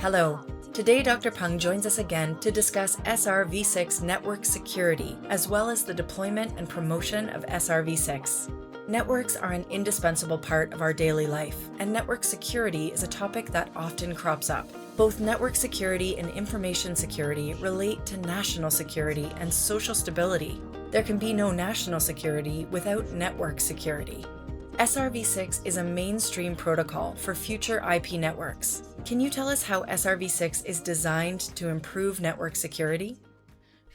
Hello. Today, Dr. Peng joins us again to discuss SRv6 network security, as well as the deployment and promotion of SRv6. Networks are an indispensable part of our daily life, and network security is a topic that often crops up. Both network security and information security relate to national security and social stability. There can be no national security without network security. SRv6 is a mainstream protocol for future IP networks. Can you tell us how SRv6 is designed to improve network security?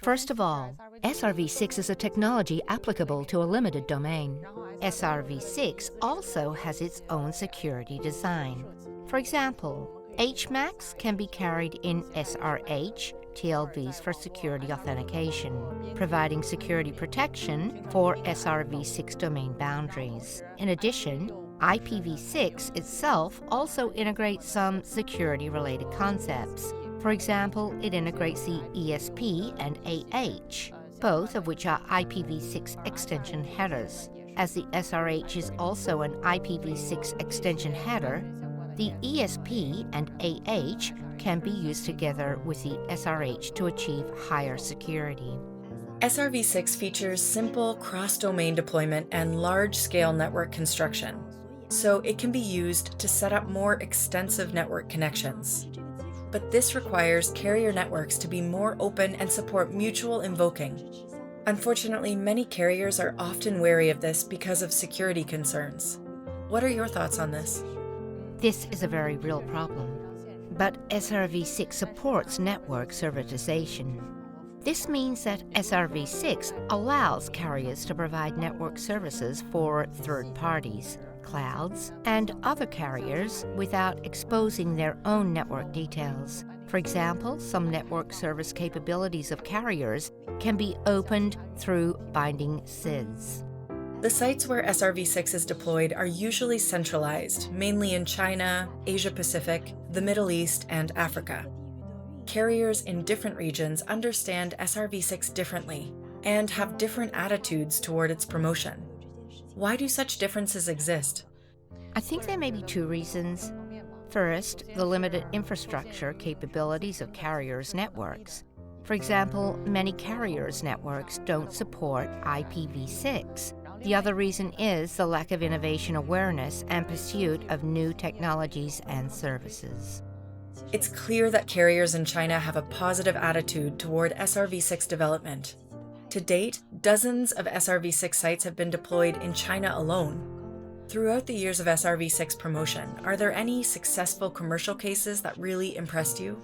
First of all, SRv6 is a technology applicable to a limited domain. SRv6 also has its own security design. For example, HMACs can be carried in SRh, TLVs for security authentication, providing security protection for SRv6 domain boundaries. In addition, IPv6 itself also integrates some security-related concepts. For example, it integrates the ESP and AH, both of which are IPv6 extension headers. As the SRh is also an IPv6 extension header, the ESP and AH can be used together with the SRh to achieve higher security. SRv6 features simple cross-domain deployment and large-scale network construction, so it can be used to set up more extensive network connections. But this requires carrier networks to be more open and support mutual invoking. Unfortunately, many carriers are often wary of this because of security concerns. What are your thoughts on this? This is a very real problem, but SRv6 supports network servitization. This means that SRv6 allows carriers to provide network services for third parties, clouds, and other carriers without exposing their own network details. For example, some network service capabilities of carriers can be opened through binding SIDs. The sites where SRv6 is deployed are usually centralized, mainly in China, Asia-Pacific, the Middle East, and Africa. Carriers in different regions understand SRv6 differently and have different attitudes toward its promotion. Why do such differences exist? I think there may be two reasons. First, the limited infrastructure capabilities of carriers' networks. For example, many carriers' networks don't support IPv6. The other reason is the lack of innovation awareness and pursuit of new technologies and services. It's clear that carriers in China have a positive attitude toward SRv6 development. To date, dozens of SRv6 sites have been deployed in China alone. Throughout the years of SRv6 promotion, are there any successful commercial cases that really impressed you?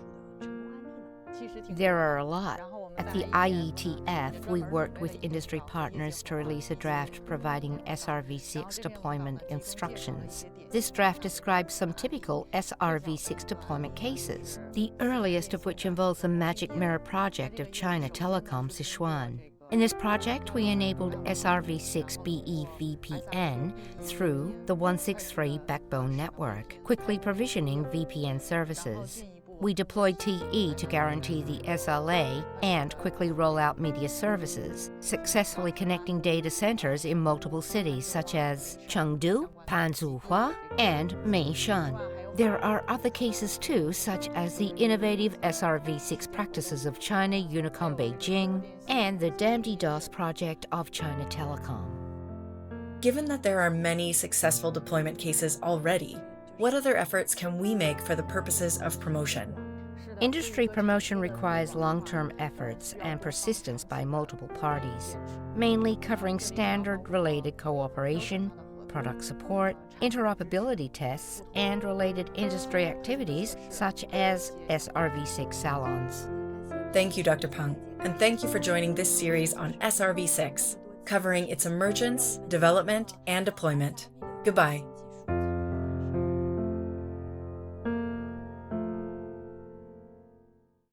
There are a lot. At the IETF, we worked with industry partners to release a draft providing SRv6 deployment instructions. This draft describes some typical SRv6 deployment cases, the earliest of which involves the Magic Mirror project of China Telecom Sichuan. In this project, we enabled SRv6 BE VPN through the 163 backbone network, quickly provisioning VPN services. We deployed TE to guarantee the SLA and quickly roll out media services, successfully connecting data centers in multiple cities such as Chengdu, Panzhihua, and Meishan. There are other cases too, such as the innovative SRv6 practices of China Unicom Beijing and the DAM-DDoS project of China Telecom. Given that there are many successful deployment cases already, what other efforts can we make for the purposes of promotion? Industry promotion requires long-term efforts and persistence by multiple parties, mainly covering standard-related cooperation, product support, interoperability tests, and related industry activities such as SRv6 salons. Thank you, Dr. Peng, and thank you for joining this series on SRv6, covering its emergence, development, and deployment. Goodbye.